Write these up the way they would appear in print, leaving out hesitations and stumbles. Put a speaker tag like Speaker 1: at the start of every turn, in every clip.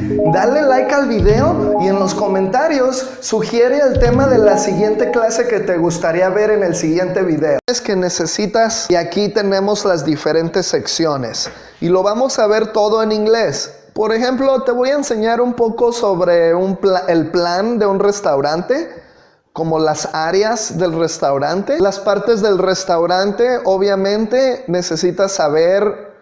Speaker 1: Dale like al video y en los comentarios sugiere el tema de la siguiente clase que te gustaría ver en el siguiente video. Es que necesitas, y aquí tenemos las diferentes secciones y lo vamos a ver todo en inglés. Por ejemplo, te voy a enseñar un poco sobre el plan de un restaurante, como las áreas del restaurante. Las partes del restaurante, obviamente, necesitas saber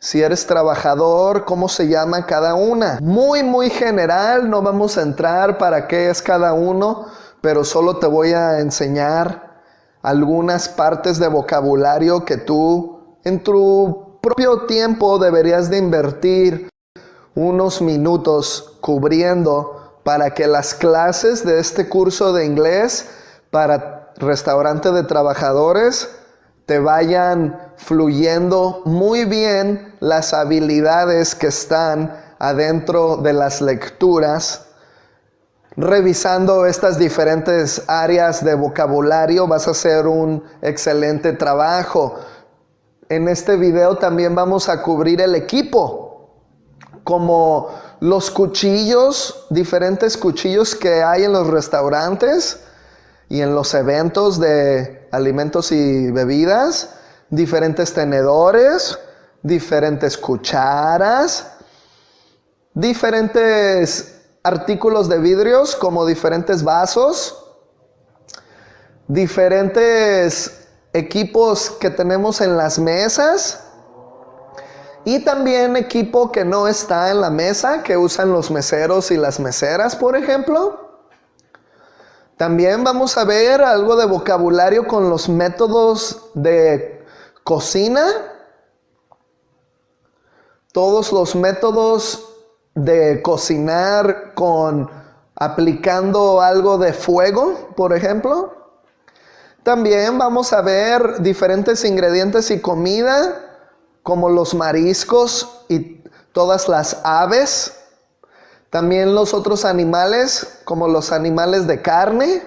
Speaker 1: si eres trabajador, cómo se llama cada una. Muy general, no vamos a entrar para qué es cada uno, pero solo te voy a enseñar algunas partes de vocabulario que tú en tu propio tiempo deberías de invertir unos minutos cubriendo para que las clases de este curso de inglés para restaurante de trabajadores te vayan fluyendo muy bien las habilidades que están adentro de las lecturas. Revisando estas diferentes áreas de vocabulario vas a hacer un excelente trabajo. En este video también vamos a cubrir el equipo, como los cuchillos, diferentes cuchillos que hay en los restaurantes y en los eventos de alimentos y bebidas, diferentes tenedores, diferentes cucharas, diferentes artículos de vidrios como diferentes vasos, diferentes equipos que tenemos en las mesas y también equipo que no está en la mesa que usan los meseros y las meseras, por ejemplo. También vamos a ver algo de vocabulario con los métodos de cocina. Todos los métodos de cocinar aplicando algo de fuego, por ejemplo. También vamos a ver diferentes ingredientes y comida, como los mariscos y todas las aves. También los otros animales, como los animales de carne.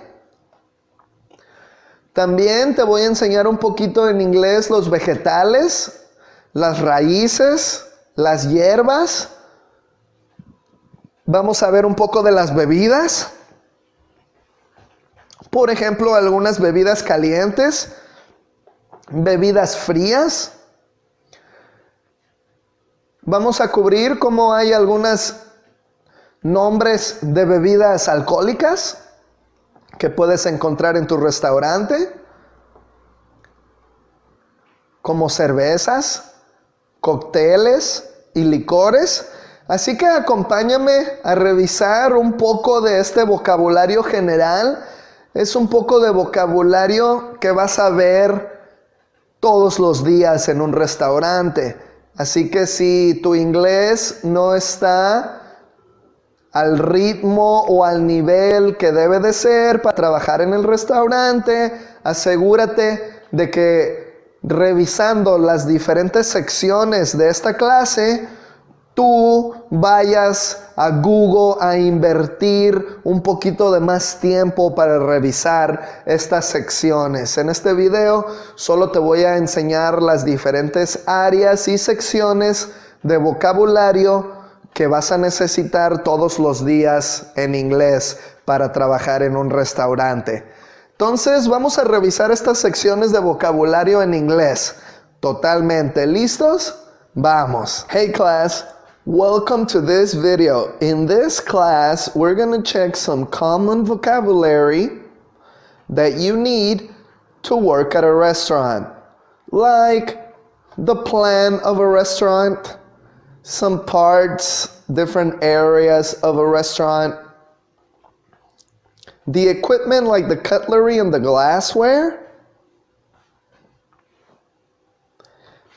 Speaker 1: También te voy a enseñar un poquito en inglés los vegetales, las raíces, las hierbas. Vamos a ver un poco de las bebidas. Por ejemplo, algunas bebidas calientes, bebidas frías. Vamos a cubrir cómo hay algunos nombres de bebidas alcohólicas que puedes encontrar en tu restaurante, como cervezas, cócteles y licores. Así que acompáñame a revisar un poco de este vocabulario general. Es un poco de vocabulario que vas a ver todos los días en un restaurante. Así que si tu inglés no está al ritmo o al nivel que debe de ser para trabajar en el restaurante, asegúrate de que revisando las diferentes secciones de esta clase, tú vayas a Google a invertir un poquito de más tiempo para revisar estas secciones. En este video solo te voy a enseñar las diferentes áreas y secciones de vocabulario que vas a necesitar todos los días en inglés para trabajar en un restaurante. Entonces vamos a revisar estas secciones de vocabulario en inglés. Totalmente listos. Vamos. Hey class. Welcome to this video. In this class, we're going to check some common vocabulary that you need to work at a restaurant, like the plan of a restaurant, some parts, different areas of a restaurant, the equipment like the cutlery and the glassware,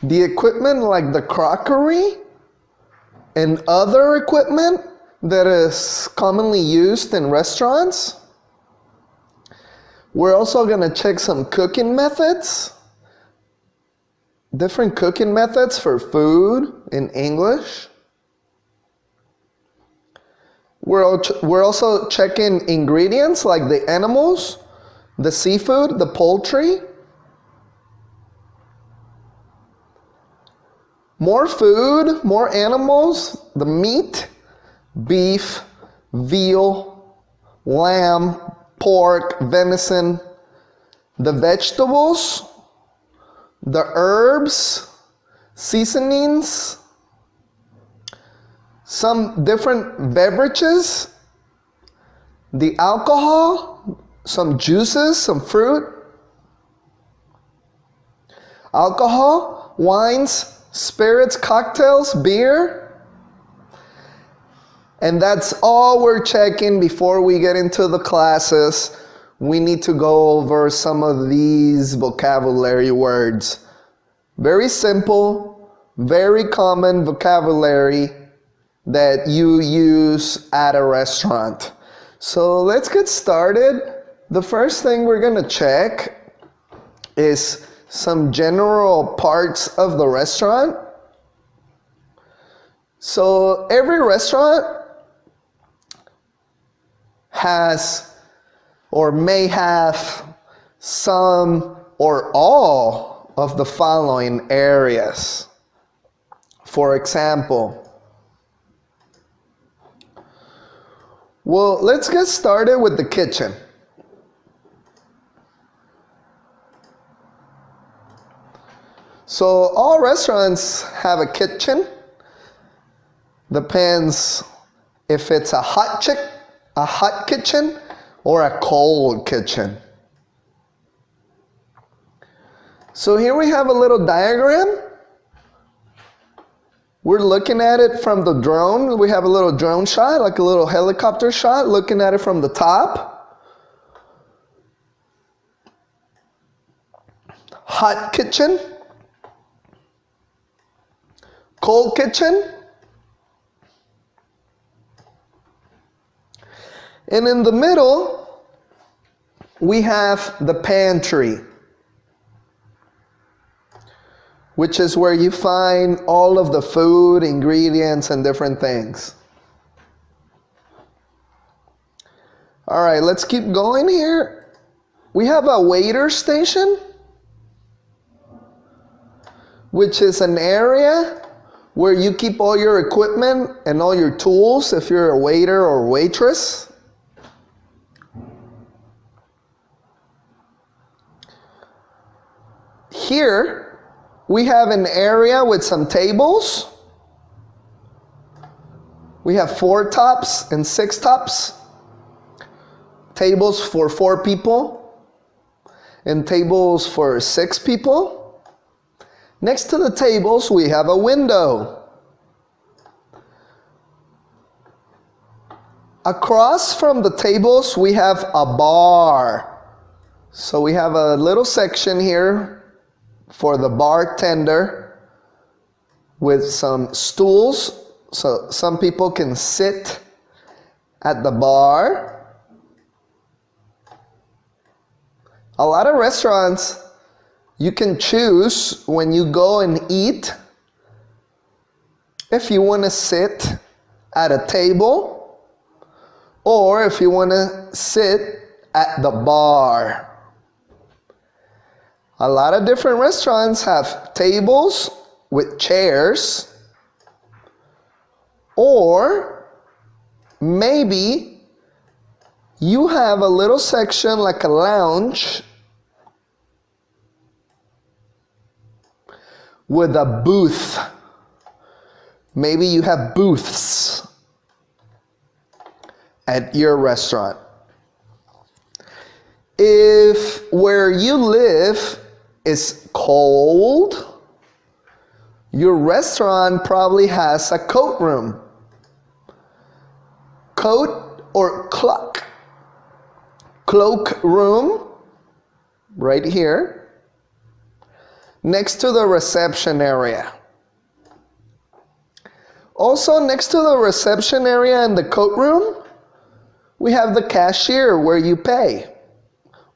Speaker 1: the equipment like the crockery, and other equipment that is commonly used in restaurants. We're also going to check some cooking methods, different cooking methods for food in English. We're also checking ingredients like the animals, the seafood, the poultry. More food, more animals, the meat, beef, veal, lamb, pork, venison, the vegetables, the herbs, seasonings, some different beverages, the alcohol, some juices, some fruit, alcohol, wines, spirits, cocktails, beer. And that's all we're checking before we get into the classes. We need to go over some of these vocabulary words. Very simple, very common vocabulary that you use at a restaurant. So let's get started. The first thing we're gonna check is some general parts of the restaurant. So every restaurant has or may have some or all of the following areas. For example, well, let's get started with the kitchen. So all restaurants have a kitchen. Depends if it's a hot kitchen or a cold kitchen. So here we have a little diagram. We're looking at it from the drone. We have a little drone shot, like a little helicopter shot, looking at it from the top. Hot kitchen. Cold kitchen. And in the middle, we have the pantry, which is where you find all of the food, ingredients, and different things. All right, let's keep going here. We have a waiter station, which is an area where you keep all your equipment and all your tools if you're a waiter or waitress. Here, we have an area with some tables. We have 4 tops and 6 tops. Tables for 4 people and tables for 6 people. Next to the tables, we have a window. Across from the tables, we have a bar. So we have a little section here for the bartender with some stools so some people can sit at the bar. A lot of restaurants, you can choose when you go and eat if you want to sit at a table or if you want to sit at the bar. A lot of different restaurants have tables with chairs, or maybe you have a little section like a lounge with a booth. Maybe you have booths at your restaurant. If where you live is cold, your restaurant probably has a coat room. Coat or cloak room right here next to the reception area. Also next to the reception area and the coat room, we have the cashier where you pay,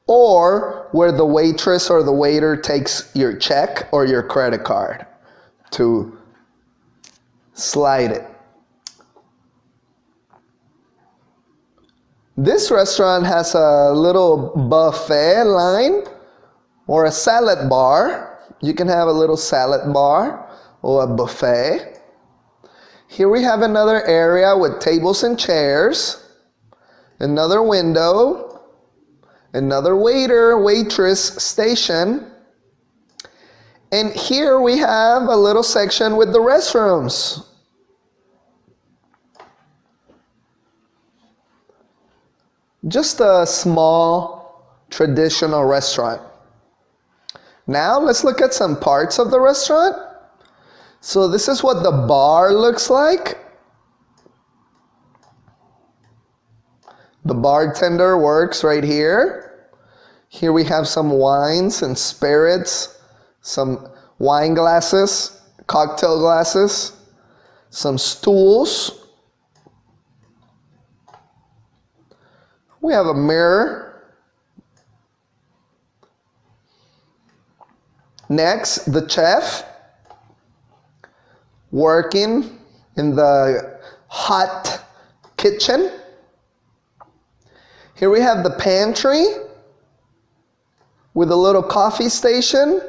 Speaker 1: or where the waitress or the waiter takes your check or your credit card to slide it. This restaurant has a little buffet line or a salad bar. You can have a little salad bar or a buffet. Here we have another area with tables and chairs, another window, another waiter, waitress station, and here we have a little section with the restrooms. Just a small traditional restaurant. Now let's look at some parts of the restaurant. So this is what the bar looks like. The bartender works right here. Here we have some wines and spirits, some wine glasses, cocktail glasses, some stools. We have a mirror. Next, the chef working in the hot kitchen. Here we have the pantry with a little coffee station,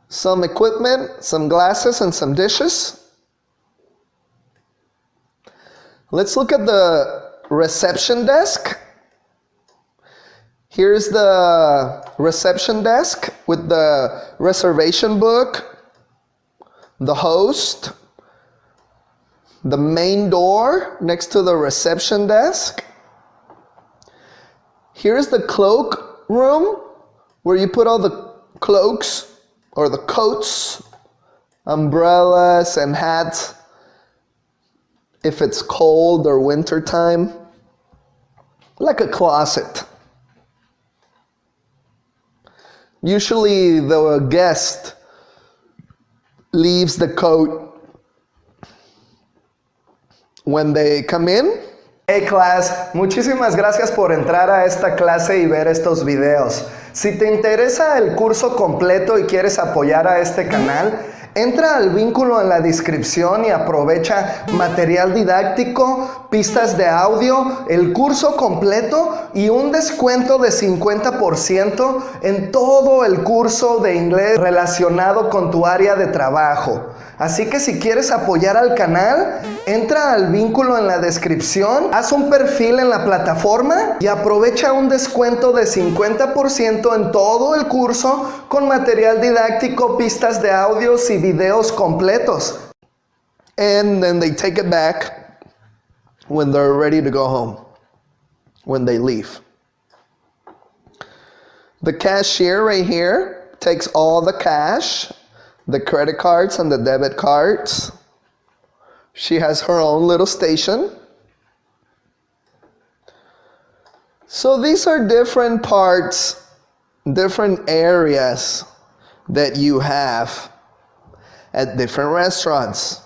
Speaker 1: some equipment, some glasses, and some dishes. Let's look at the reception desk. Here's the reception desk with the reservation book, the host, the main door next to the reception desk. Here's the cloak room where you put all the cloaks or the coats, umbrellas and hats if it's cold or winter time. Like a closet. Usually the guest leaves the coat when they come in. Hey class, muchísimas gracias por entrar a esta clase y ver estos videos. Si te interesa el curso completo y quieres apoyar a este canal, entra al vínculo en la descripción y aprovecha material didáctico, pistas de audio, el curso completo y un descuento de 50% en todo el curso de inglés relacionado con tu área de trabajo. Así que si quieres apoyar al canal, entra al vínculo en la descripción, haz un perfil en la plataforma y aprovecha un descuento de 50% en todo el curso con material didáctico, pistas de audios y videos completos. And then they take it back when they're ready to go home, when they leave. The cashier right here takes all the cash, the credit cards and the debit cards. She has her own little station. So these are different parts, different areas that you have at different restaurants.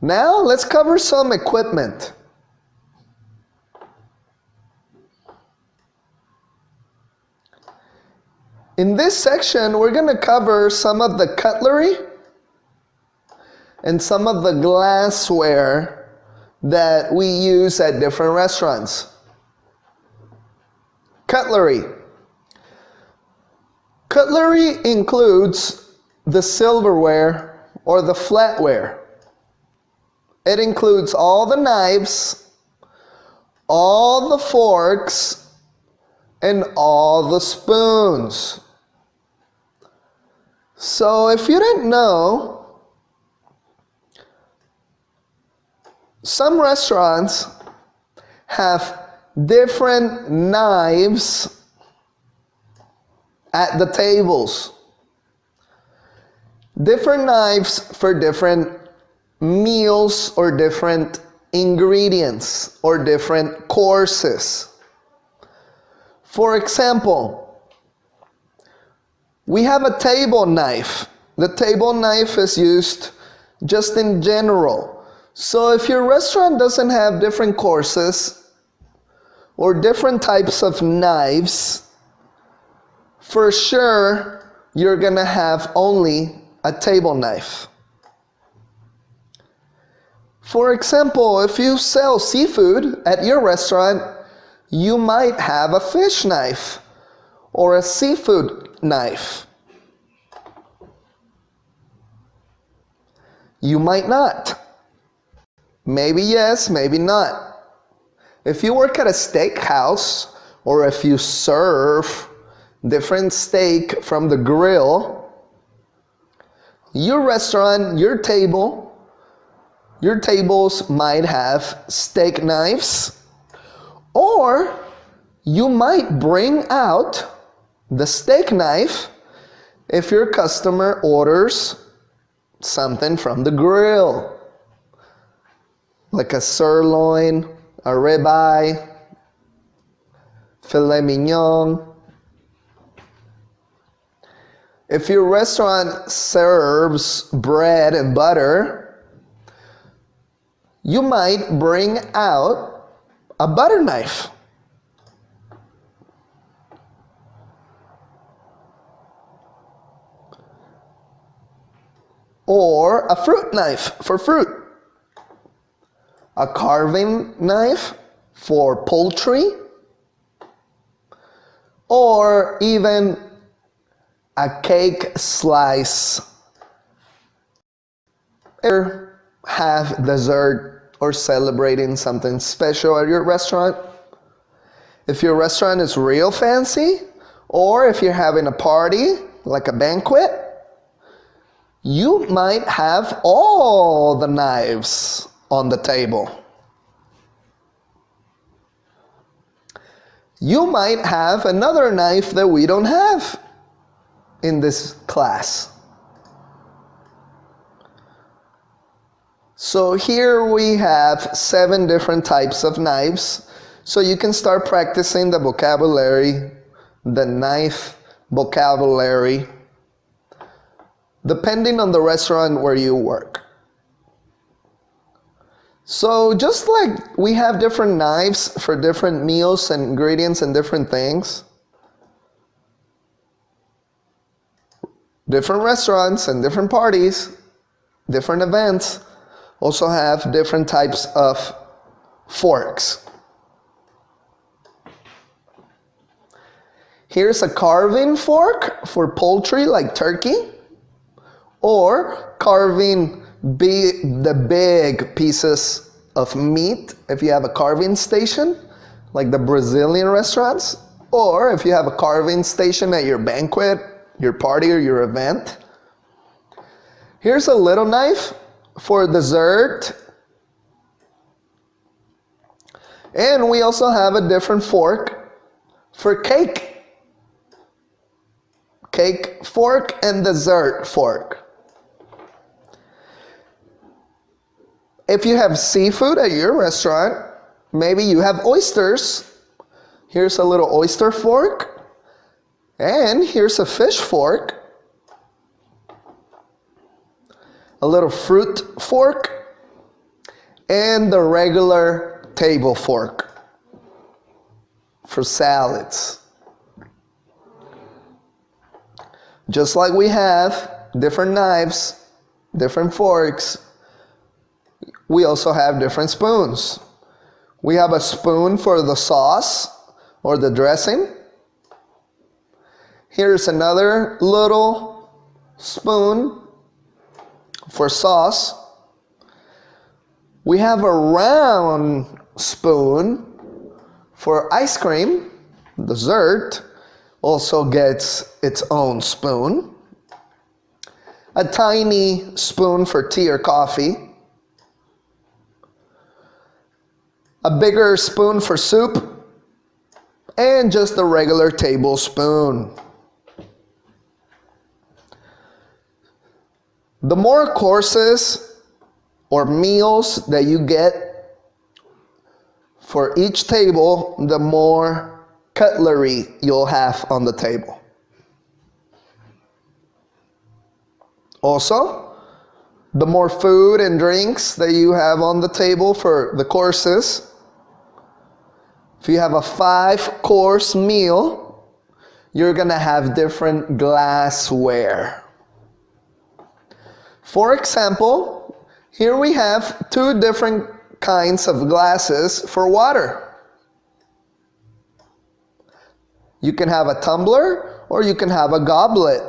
Speaker 1: Now let's cover some equipment. In this section, we're going to cover some of the cutlery and some of the glassware that we use at different restaurants. Cutlery. Cutlery includes the silverware or the flatware. It includes all the knives, all the forks, and all the spoons. So if you didn't know, some restaurants have different knives at the tables. Different knives for different meals or different ingredients or different courses. For example, we have a table knife. The table knife is used just in general. So if your restaurant doesn't have different courses or different types of knives, for sure you're gonna have only a table knife. For example, if you sell seafood at your restaurant, you might have a fish knife or a seafood knife. You might not. Maybe yes, maybe not. If you work at a steakhouse, or if you serve different steak from the grill, your restaurant, your tables might have steak knives, or you might bring out the steak knife if your customer orders something from the grill, like a sirloin, a ribeye, filet mignon. If your restaurant serves bread and butter, you might bring out a butter knife. Or a fruit knife for fruit. A carving knife for poultry. Or even a cake slice. Or have dessert or celebrating something special at your restaurant. If your restaurant is real fancy, or if you're having a party, like a banquet, you might have all the knives on the table. You might have another knife that we don't have in this class. So here we have 7 different types of knives. So you can start practicing the vocabulary, the knife vocabulary, depending on the restaurant where you work. So just like we have different knives for different meals and ingredients and different things, different restaurants and different parties, different events also have different types of forks. Here's a carving fork for poultry like turkey, or carving the big pieces of meat if you have a carving station like the Brazilian restaurants, or if you have a carving station at your banquet, your party, or your event. Here's a little knife for dessert, and we also have a different fork for cake fork and dessert fork. If you have seafood at your restaurant, maybe you have oysters. Here's a little oyster fork, and here's a fish fork, a little fruit fork, and the regular table fork for salads. Just like we have different knives, different forks, we also have different spoons. We have a spoon for the sauce or the dressing. Here's another little spoon for sauce. We have a round spoon for ice cream. Dessert also gets its own spoon. A tiny spoon for tea or coffee. A bigger spoon for soup, and just a regular tablespoon. The more courses or meals that you get for each table, the more cutlery you'll have on the table. Also, the more food and drinks that you have on the table for the courses. If you have a 5-course meal, you're gonna have different glassware. For example, here we have 2 different kinds of glasses for water. You can have a tumbler, or you can have a goblet,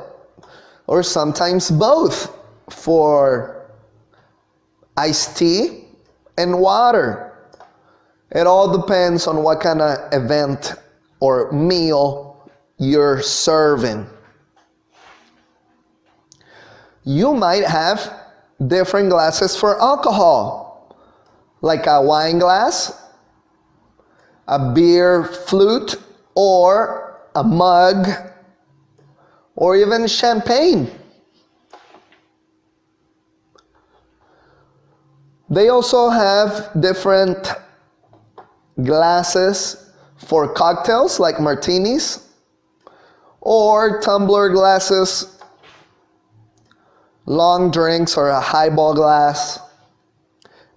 Speaker 1: or sometimes both for iced tea, and water. It all depends on what kind of event or meal you're serving. You might have different glasses for alcohol, like a wine glass, a beer flute, or a mug, or even champagne. They also have different glasses for cocktails like martinis, or tumbler glasses, long drinks, or a highball glass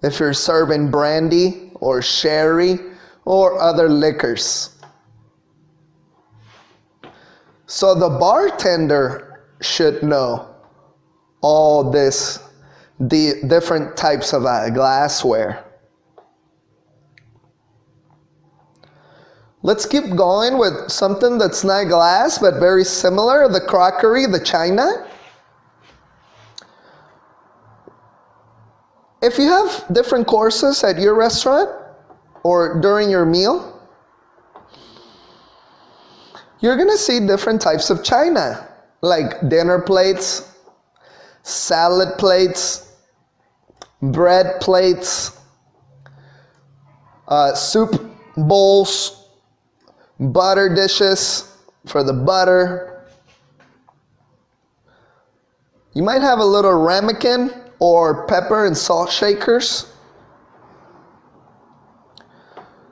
Speaker 1: if you're serving brandy or sherry or other liquors. So the bartender should know all this, the different types of glassware. Let's keep going with something that's not glass but very similar, the crockery, the china. If you have different courses at your restaurant or during your meal, you're gonna see different types of china, like dinner plates, salad plates, bread plates, soup bowls, butter dishes for the butter. You might have a little ramekin or pepper and salt shakers.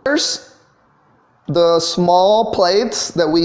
Speaker 1: There's the small plates that we